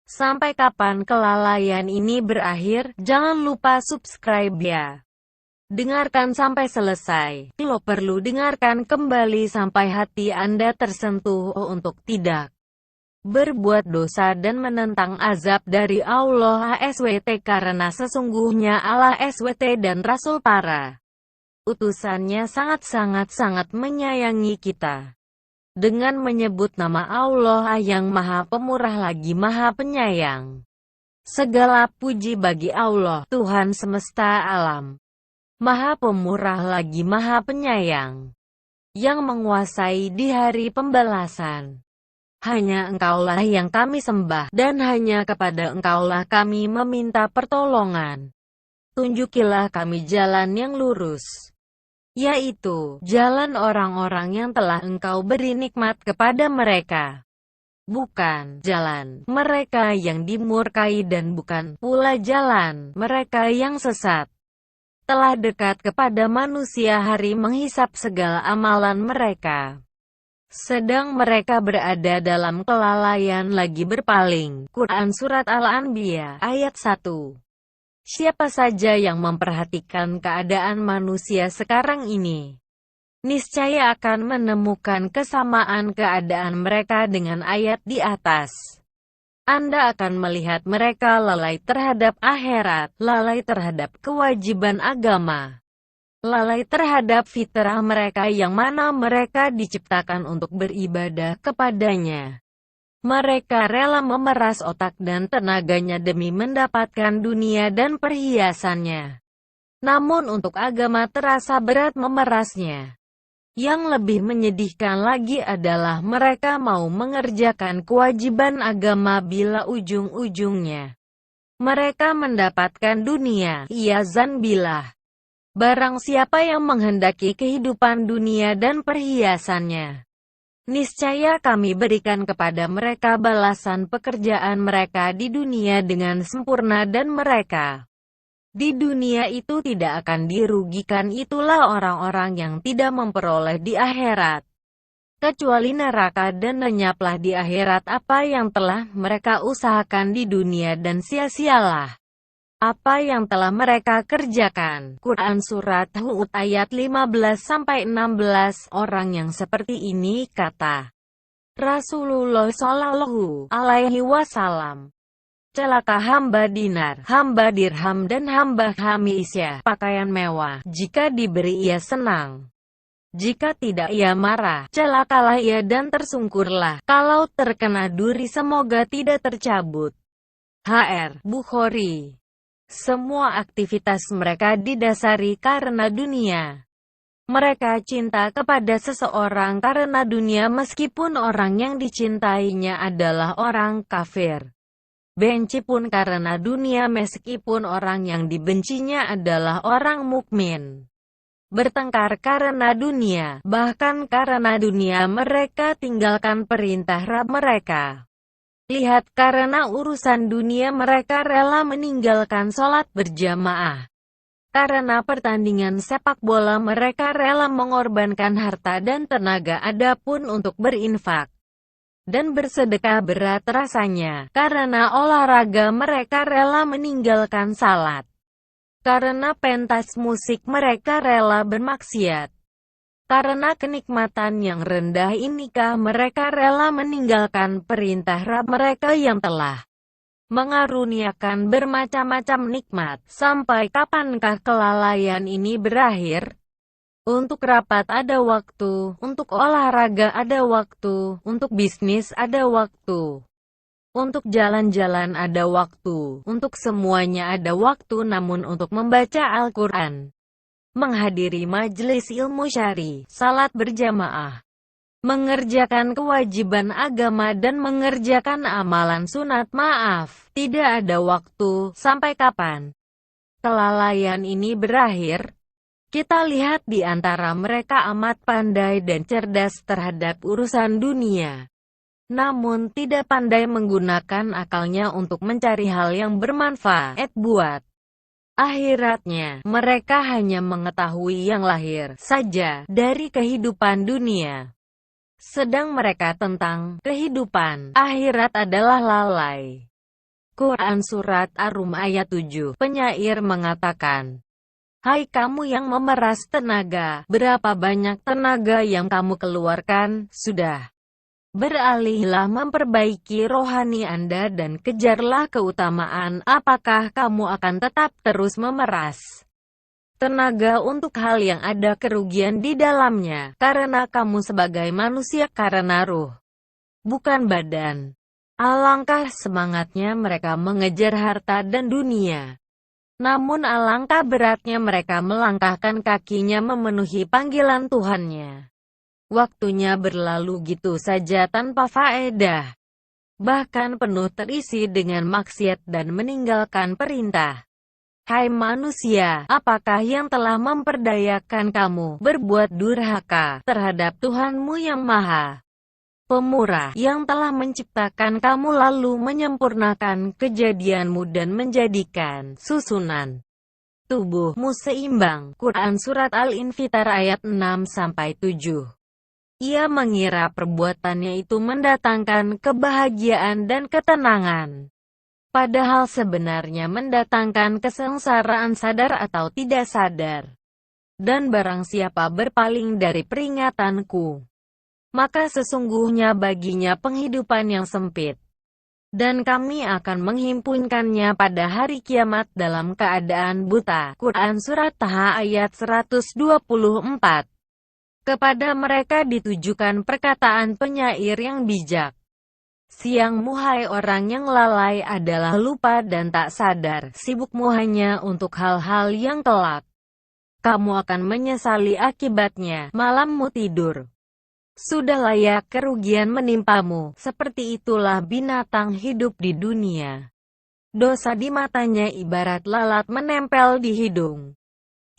Sampai kapan kelalaian ini berakhir? Jangan lupa subscribe ya. Dengarkan sampai selesai. Lo perlu dengarkan kembali sampai hati Anda tersentuh untuk tidak berbuat dosa dan menentang azab dari Allah SWT, karena sesungguhnya Allah SWT dan Rasul para utusannya sangat-sangat menyayangi kita. Dengan menyebut nama Allah yang Maha Pemurah lagi Maha Penyayang. Segala puji bagi Allah, Tuhan semesta alam. Maha Pemurah lagi Maha Penyayang, yang menguasai di hari pembalasan. Hanya Engkaulah yang kami sembah, dan hanya kepada Engkaulah kami meminta pertolongan. Tunjukilah kami jalan yang lurus, yaitu jalan orang-orang yang telah Engkau beri nikmat kepada mereka. Bukan jalan mereka yang dimurkai dan bukan pula jalan mereka yang sesat. Telah dekat kepada manusia hari menghisap segala amalan mereka. Sedang mereka berada dalam kelalaian lagi berpaling. Quran Surat Al-Anbiya, ayat 1. Siapa saja yang memperhatikan keadaan manusia sekarang ini, niscaya akan menemukan kesamaan keadaan mereka dengan ayat di atas. Anda akan melihat mereka lalai terhadap akhirat, lalai terhadap kewajiban agama, lalai terhadap fitrah mereka yang mana mereka diciptakan untuk beribadah kepadanya. Mereka rela memeras otak dan tenaganya demi mendapatkan dunia dan perhiasannya. Namun untuk agama terasa berat memerasnya. Yang lebih menyedihkan lagi adalah mereka mau mengerjakan kewajiban agama bila ujung-ujungnya mereka mendapatkan dunia. Iyazan billah. Barang siapa yang menghendaki kehidupan dunia dan perhiasannya, niscaya kami berikan kepada mereka balasan pekerjaan mereka di dunia dengan sempurna dan mereka di dunia itu tidak akan dirugikan. Itulah orang-orang yang tidak memperoleh di akhirat kecuali neraka, dan lenyaplah di akhirat apa yang telah mereka usahakan di dunia dan sia-sialah apa yang telah mereka kerjakan. Quran Surat Hud ayat 15-16. Orang yang seperti ini, kata Rasulullah Shallallahu Alaihi Wasallam, celaka hamba dinar, hamba dirham dan hamba khamisah, pakaian mewah. Jika diberi ia senang, jika tidak ia marah. Celakalah ia dan tersungkurlah kalau terkena duri, semoga tidak tercabut. HR Bukhari. Semua aktivitas mereka didasari karena dunia. Mereka cinta kepada seseorang karena dunia meskipun orang yang dicintainya adalah orang kafir. Benci pun karena dunia meskipun orang yang dibencinya adalah orang mukmin. Bertengkar karena dunia, bahkan karena dunia mereka tinggalkan perintah Rabb mereka. Lihat, karena urusan dunia mereka rela meninggalkan sholat berjamaah. Karena pertandingan sepak bola mereka rela mengorbankan harta dan tenaga, adapun untuk berinfak dan bersedekah berat rasanya. Karena olahraga mereka rela meninggalkan salat. Karena pentas musik mereka rela bermaksiat. Karena kenikmatan yang rendah inikah mereka rela meninggalkan perintah Rabb mereka yang telah mengaruniakan bermacam-macam nikmat. Sampai kapankah kelalaian ini berakhir? Untuk rapat ada waktu, untuk olahraga ada waktu, untuk bisnis ada waktu, untuk jalan-jalan ada waktu, untuk semuanya ada waktu. Namun untuk membaca Al-Quran, menghadiri majelis ilmu syari, salat berjamaah, mengerjakan kewajiban agama dan mengerjakan amalan sunat, maaf, tidak ada waktu. Sampai kapan kelalaian ini berakhir? Kita lihat di antara mereka amat pandai dan cerdas terhadap urusan dunia, namun tidak pandai menggunakan akalnya untuk mencari hal yang bermanfaat buat akhiratnya. Mereka hanya mengetahui yang lahir saja dari kehidupan dunia, sedang mereka tentang kehidupan akhirat adalah lalai. Quran Surat Ar-Rum ayat 7. Penyair mengatakan, "Hai kamu yang memeras tenaga, berapa banyak tenaga yang kamu keluarkan, sudah. Beralihlah memperbaiki rohani Anda dan kejarlah keutamaan. Apakah kamu akan tetap terus memeras tenaga untuk hal yang ada kerugian di dalamnya, karena kamu sebagai manusia karena ruh, bukan badan." Alangkah semangatnya mereka mengejar harta dan dunia. Namun alangkah beratnya mereka melangkahkan kakinya memenuhi panggilan Tuhannya. Waktunya berlalu gitu saja tanpa faedah. Bahkan penuh terisi dengan maksiat dan meninggalkan perintah. Hai manusia, apakah yang telah memperdayakan kamu berbuat durhaka terhadap Tuhanmu yang Maha Pemurah, yang telah menciptakan kamu lalu menyempurnakan kejadianmu dan menjadikan susunan tubuhmu seimbang. Quran Surat Al-Infitar ayat 6-7. Ia mengira perbuatannya itu mendatangkan kebahagiaan dan ketenangan. Padahal sebenarnya mendatangkan kesengsaraan sadar atau tidak sadar. Dan barang siapa berpaling dari peringatanku, maka sesungguhnya baginya penghidupan yang sempit. Dan kami akan menghimpunkannya pada hari kiamat dalam keadaan buta. Quran Surat Taha ayat 124. Kepada mereka ditujukan perkataan penyair yang bijak. Siangmu hai orang yang lalai adalah lupa dan tak sadar, sibukmu hanya untuk hal-hal yang kelak kamu akan menyesali akibatnya. Malammu tidur, sudah layak kerugian menimpamu. Seperti itulah binatang hidup di dunia. Dosa di matanya ibarat lalat menempel di hidung.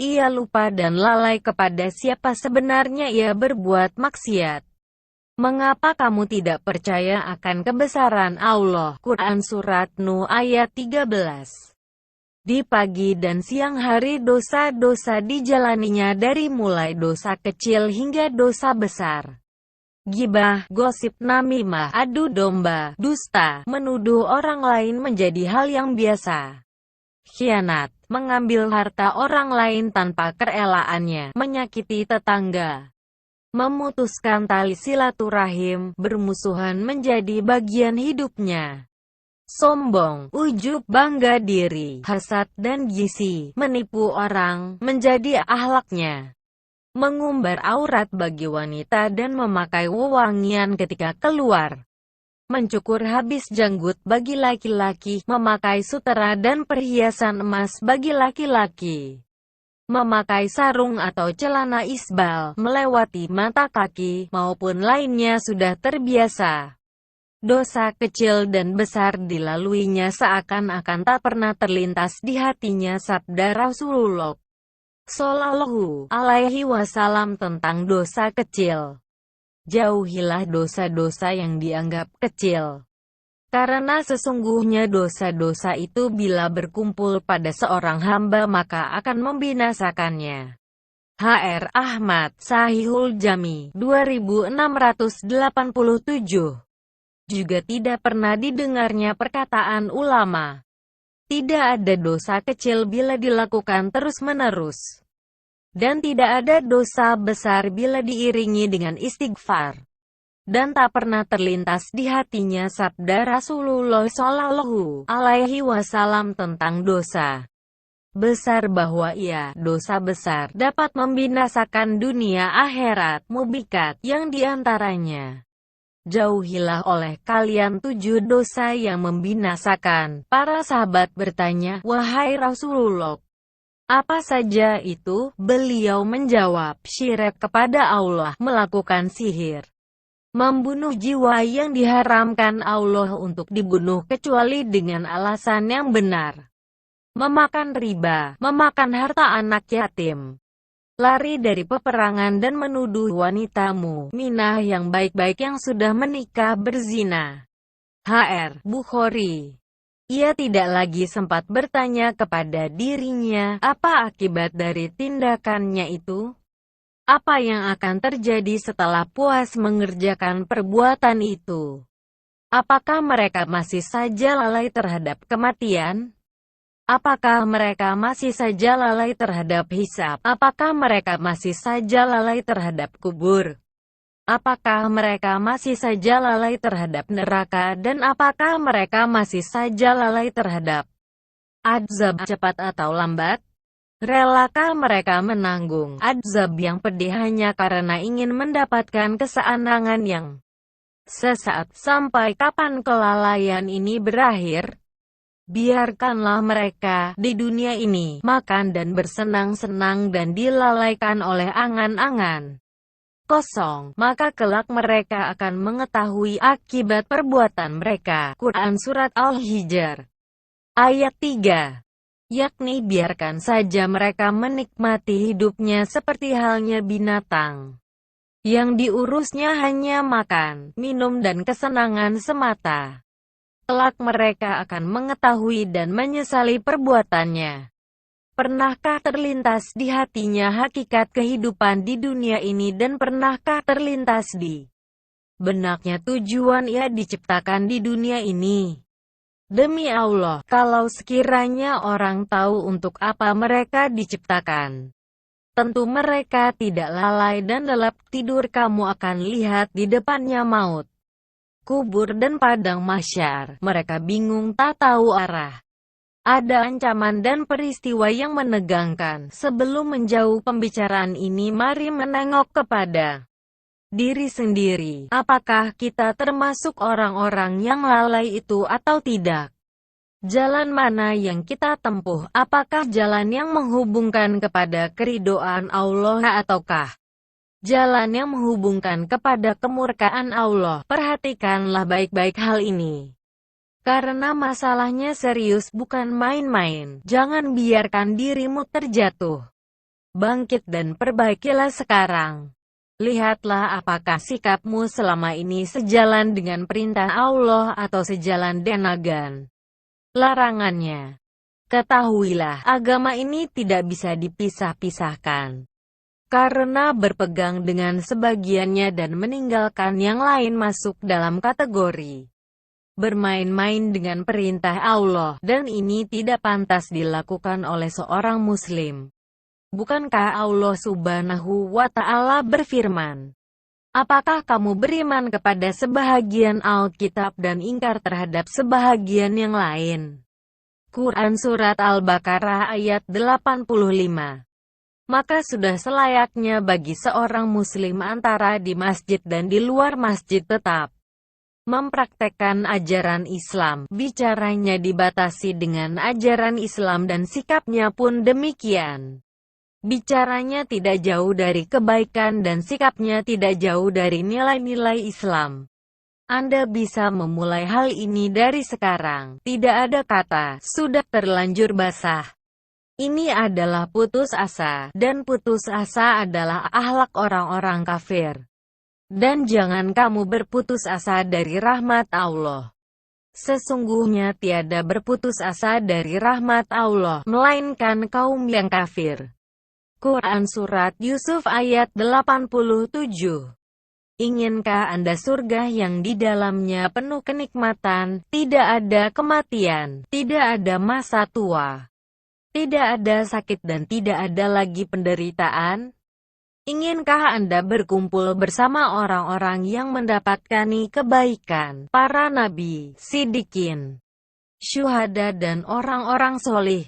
Ia lupa dan lalai kepada siapa sebenarnya ia berbuat maksiat. Mengapa kamu tidak percaya akan kebesaran Allah? Quran Surat Nuh ayat 13. Di pagi dan siang hari dosa-dosa dijalaninya dari mulai dosa kecil hingga dosa besar. Gibah, gosip, namimah, adu domba, dusta, menuduh orang lain menjadi hal yang biasa. Khianat, mengambil harta orang lain tanpa kerelaannya, menyakiti tetangga, memutuskan tali silaturahim, bermusuhan menjadi bagian hidupnya. Sombong, ujub, bangga diri, hasad dan gisi, menipu orang, menjadi akhlaknya. Mengumbar aurat bagi wanita dan memakai wewangian ketika keluar. Mencukur habis janggut bagi laki-laki, memakai sutera dan perhiasan emas bagi laki-laki. Memakai sarung atau celana isbal, melewati mata kaki, maupun lainnya sudah terbiasa. Dosa kecil dan besar dilaluinya seakan-akan tak pernah terlintas di hatinya. Sabda Rasulullah Shallallahu alaihi wasallam tentang dosa kecil. Jauhilah dosa-dosa yang dianggap kecil. Karena sesungguhnya dosa-dosa itu bila berkumpul pada seorang hamba maka akan membinasakannya. H.R. Ahmad, Sahihul Jami, 2687. Juga tidak pernah didengarnya perkataan ulama, tidak ada dosa kecil bila dilakukan terus-menerus. Dan tidak ada dosa besar bila diiringi dengan istighfar. Dan tak pernah terlintas di hatinya sabda Rasulullah Shallallahu alaihi wasallam tentang dosa besar bahwa dosa besar dapat membinasakan dunia akhirat. Mubikat, yang diantaranya, jauhilah oleh kalian 7 dosa yang membinasakan. Para sahabat bertanya, wahai Rasulullah, apa saja itu? Beliau menjawab, syirik kepada Allah, melakukan sihir, membunuh jiwa yang diharamkan Allah untuk dibunuh kecuali dengan alasan yang benar, memakan riba, memakan harta anak yatim, lari dari peperangan dan menuduh wanita mukminah yang baik-baik yang sudah menikah berzina. H.R. Bukhari. Ia tidak lagi sempat bertanya kepada dirinya, apa akibat dari tindakannya itu? Apa yang akan terjadi setelah puas mengerjakan perbuatan itu? Apakah mereka masih saja lalai terhadap kematian? Apakah mereka masih saja lalai terhadap hisab? Apakah mereka masih saja lalai terhadap kubur? Apakah mereka masih saja lalai terhadap neraka, dan apakah mereka masih saja lalai terhadap azab cepat atau lambat? Relakah mereka menanggung azab yang pedih hanya karena ingin mendapatkan kesenangan yang sesaat? Sampai kapan kelalaian ini berakhir? Biarkanlah mereka di dunia ini makan dan bersenang-senang dan dilalaikan oleh angan-angan kosong, maka kelak mereka akan mengetahui akibat perbuatan mereka. Quran Surat Al-Hijr ayat 3. Yakni biarkan saja mereka menikmati hidupnya seperti halnya binatang, yang diurusnya hanya makan, minum dan kesenangan semata. Kelak mereka akan mengetahui dan menyesali perbuatannya. Pernahkah terlintas di hatinya hakikat kehidupan di dunia ini, dan pernahkah terlintas di benaknya tujuan ia diciptakan di dunia ini? Demi Allah, kalau sekiranya orang tahu untuk apa mereka diciptakan, tentu mereka tidak lalai dan lelap tidur. Kamu akan lihat di depannya maut, kubur dan padang mahsyar. Mereka bingung tak tahu arah. Ada ancaman dan peristiwa yang menegangkan. Sebelum menjauh pembicaraan ini, mari menengok kepada diri sendiri. Apakah kita termasuk orang-orang yang lalai itu atau tidak? Jalan mana yang kita tempuh? Apakah jalan yang menghubungkan kepada keridhaan Allah ataukah jalan yang menghubungkan kepada kemurkaan Allah? Perhatikanlah baik-baik hal ini, karena masalahnya serius, bukan main-main. Jangan biarkan dirimu terjatuh. Bangkit dan perbaikilah sekarang. Lihatlah apakah sikapmu selama ini sejalan dengan perintah Allah atau sejalan dengan larangannya. Ketahuilah, agama ini tidak bisa dipisah-pisahkan. Karena berpegang dengan sebagiannya dan meninggalkan yang lain masuk dalam kategori bermain-main dengan perintah Allah, dan ini tidak pantas dilakukan oleh seorang muslim. Bukankah Allah Subhanahu wa Ta'ala berfirman, apakah kamu beriman kepada sebahagian Alkitab dan ingkar terhadap sebahagian yang lain? Quran Surat Al-Baqarah ayat 85. Maka sudah selayaknya bagi seorang muslim antara di masjid dan di luar masjid tetap mempraktekkan ajaran Islam. Bicaranya dibatasi dengan ajaran Islam dan sikapnya pun demikian. Bicaranya tidak jauh dari kebaikan dan sikapnya tidak jauh dari nilai-nilai Islam. Anda bisa memulai hal ini dari sekarang. Tidak ada kata sudah terlanjur basah. Ini adalah putus asa, dan putus asa adalah akhlak orang-orang kafir. Dan jangan kamu berputus asa dari rahmat Allah. Sesungguhnya tiada berputus asa dari rahmat Allah, melainkan kaum yang kafir. Quran Surat Yusuf ayat 87. Inginkah Anda surga yang di dalamnya penuh kenikmatan, tidak ada kematian, tidak ada masa tua, tidak ada sakit dan tidak ada lagi penderitaan? Inginkah Anda berkumpul bersama orang-orang yang mendapatkan kebaikan, para nabi, siddiqin, syuhada dan orang-orang solih?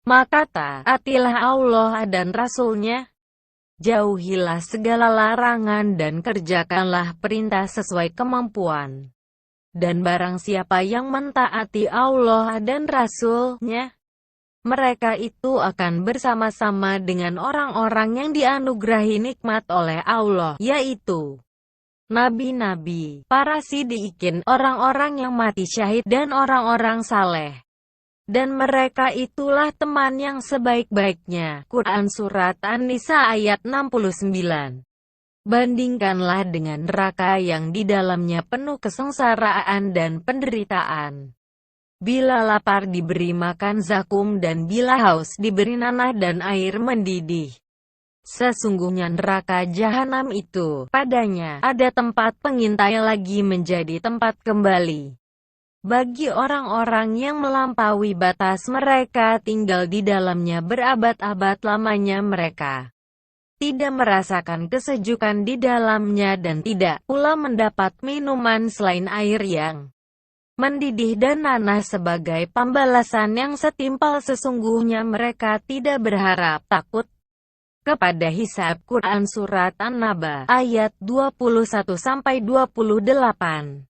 Maka taatilah Allah dan Rasul-Nya. Jauhilah segala larangan dan kerjakanlah perintah sesuai kemampuan. Dan barang siapa yang mentaati Allah dan Rasul-Nya, mereka itu akan bersama-sama dengan orang-orang yang dianugerahi nikmat oleh Allah, yaitu nabi-nabi, para siddiqin, orang-orang yang mati syahid, dan orang-orang saleh. Dan mereka itulah teman yang sebaik-baiknya. Quran Surat An-Nisa ayat 69. Bandingkanlah dengan neraka yang di dalamnya penuh kesengsaraan dan penderitaan. Bila lapar diberi makan zakum dan bila haus diberi nanah dan air mendidih. Sesungguhnya neraka jahanam itu, padanya ada tempat pengintai lagi menjadi tempat kembali. Bagi orang-orang yang melampaui batas mereka tinggal di dalamnya berabad-abad lamanya mereka tidak merasakan kesejukan di dalamnya dan tidak pula mendapat minuman selain air yang mendidih dan nanas sebagai pembalasan yang setimpal. Sesungguhnya mereka tidak berharap takut kepada hisab. Quran Surat An-Naba, ayat 21-28.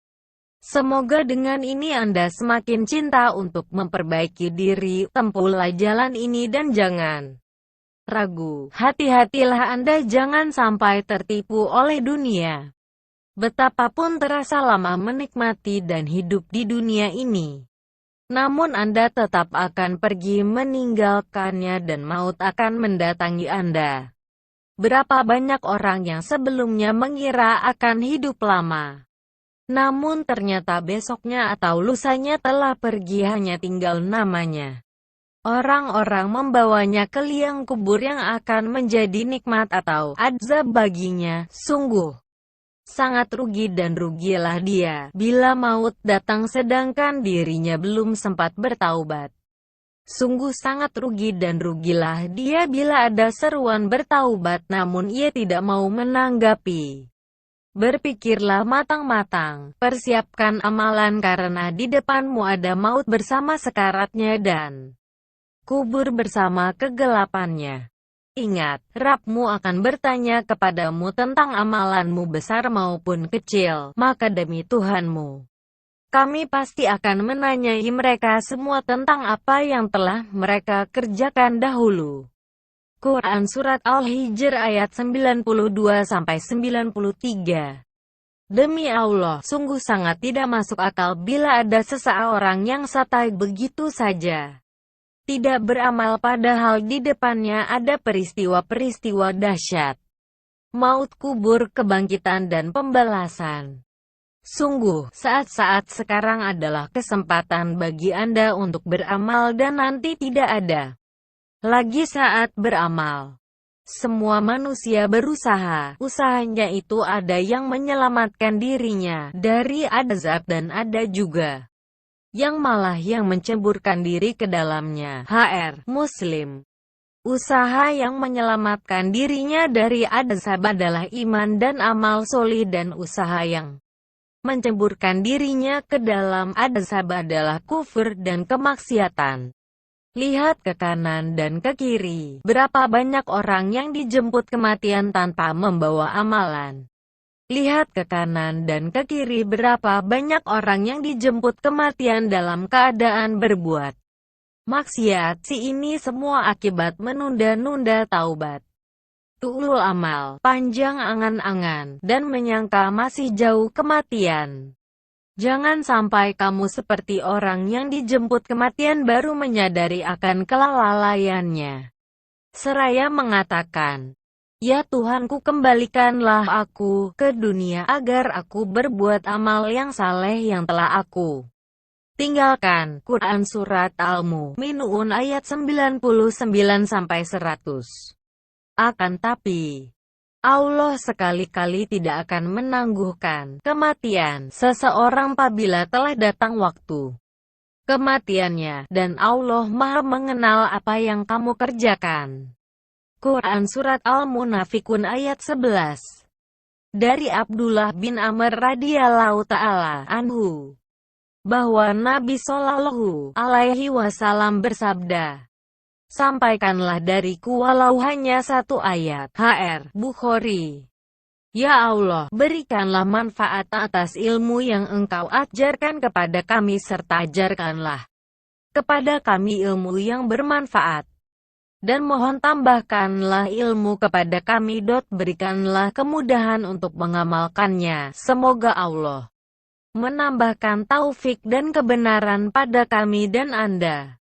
Semoga dengan ini Anda semakin cinta untuk memperbaiki diri, tempuhlah jalan ini dan jangan ragu. Hati-hatilah Anda jangan sampai tertipu oleh dunia. Betapapun terasa lama menikmati dan hidup di dunia ini, namun Anda tetap akan pergi meninggalkannya dan maut akan mendatangi Anda. Berapa banyak orang yang sebelumnya mengira akan hidup lama, namun ternyata besoknya atau lusanya telah pergi, hanya tinggal namanya. Orang-orang membawanya ke liang kubur yang akan menjadi nikmat atau azab baginya. Sungguh sangat rugi dan rugilah dia bila maut datang sedangkan dirinya belum sempat bertaubat. Sungguh sangat rugi dan rugilah dia bila ada seruan bertaubat namun ia tidak mau menanggapi. Berpikirlah matang-matang, persiapkan amalan karena di depanmu ada maut bersama sekaratnya dan kubur bersama kegelapannya. Ingat, Rabb-mu akan bertanya kepadamu tentang amalanmu besar maupun kecil, maka demi Tuhanmu, kami pasti akan menanyai mereka semua tentang apa yang telah mereka kerjakan dahulu. Quran Surat Al-Hijr ayat 92-93. Demi Allah, sungguh sangat tidak masuk akal bila ada seseorang yang santai begitu saja tidak beramal padahal di depannya ada peristiwa-peristiwa dahsyat. Maut, kubur, kebangkitan dan pembalasan. Sungguh, saat-saat sekarang adalah kesempatan bagi Anda untuk beramal dan nanti tidak ada lagi saat beramal. Semua manusia berusaha, usahanya itu ada yang menyelamatkan dirinya dari azab dan ada juga yang malah yang menceburkan diri ke dalamnya. HR Muslim. Usaha yang menyelamatkan dirinya dari azab adalah iman dan amal solih dan usaha yang menceburkan dirinya ke dalam azab adalah kufur dan kemaksiatan. Lihat ke kanan dan ke kiri, berapa banyak orang yang dijemput kematian tanpa membawa amalan. Lihat ke kanan dan ke kiri, berapa banyak orang yang dijemput kematian dalam keadaan berbuat maksiat. Ini semua akibat menunda-nunda taubat. Tu'lul amal, panjang angan-angan, dan menyangka masih jauh kematian. Jangan sampai kamu seperti orang yang dijemput kematian baru menyadari akan kelalaiannya. Seraya mengatakan, "Ya Tuhanku, kembalikanlah aku ke dunia agar aku berbuat amal yang saleh yang telah aku tinggalkan." Quran Surat Al-Mu'minun ayat 99-100. Akan tapi, Allah sekali-kali tidak akan menangguhkan kematian seseorang apabila telah datang waktu kematiannya, dan Allah Maha mengenal apa yang kamu kerjakan. Quran Surat Al-Munafikun ayat 11. Dari Abdullah bin Amr radhiyallahu ta'ala anhu, bahwa Nabi Shallallahu alaihi wasallam bersabda, "Sampaikanlah dariku walau hanya satu ayat." HR Bukhari. Ya Allah, berikanlah manfaat atas ilmu yang Engkau ajarkan kepada kami serta ajarkanlah kepada kami ilmu yang bermanfaat. Dan mohon tambahkanlah ilmu kepada kami. Berikanlah kemudahan untuk mengamalkannya. Semoga Allah menambahkan taufik dan kebenaran pada kami dan Anda.